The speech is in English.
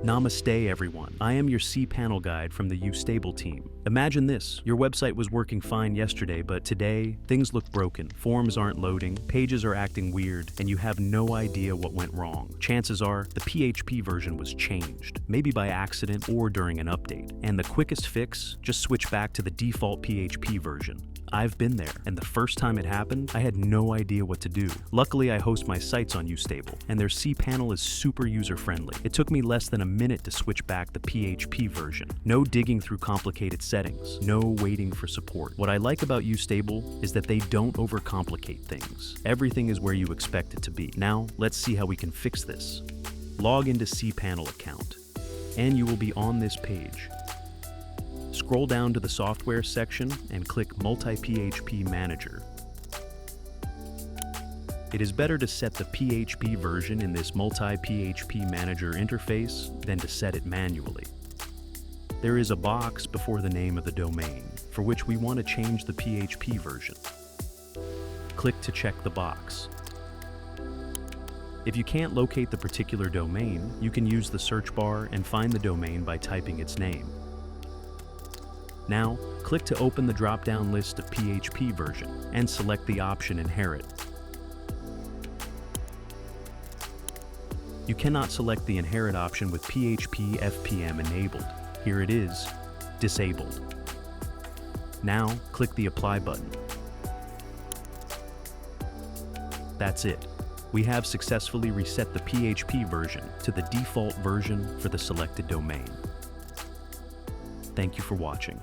Namaste everyone, I am your cPanel guide from the YouStable team. Imagine this, your website was working fine yesterday, but today, things look broken. Forms aren't loading, pages are acting weird, and you have no idea what went wrong. Chances are, the PHP version was changed, maybe by accident or during an update. And the quickest fix? Just switch back to the default PHP version. I've been there, and the first time it happened, I had no idea what to do. Luckily, I host my sites on YouStable, and their cPanel is super user-friendly. It took me less than a minute to switch back the PHP version. No digging through complicated settings, no waiting for support. What I like about YouStable is that they don't overcomplicate things. Everything is where you expect it to be. Now, let's see how we can fix this. Log into cPanel account, and you will be on this page. Scroll down to the Software section and click Multi-PHP Manager. It is better to set the PHP version in this Multi-PHP Manager interface than to set it manually. There is a box before the name of the domain, for which we want to change the PHP version. Click to check the box. If you can't locate the particular domain, you can use the search bar and find the domain by typing its name. Now, click to open the drop-down list of PHP version and select the option Inherit. You cannot select the Inherit option with PHP FPM enabled. Here it is, disabled. Now, click the Apply button. That's it. We have successfully reset the PHP version to the default version for the selected domain. Thank you for watching.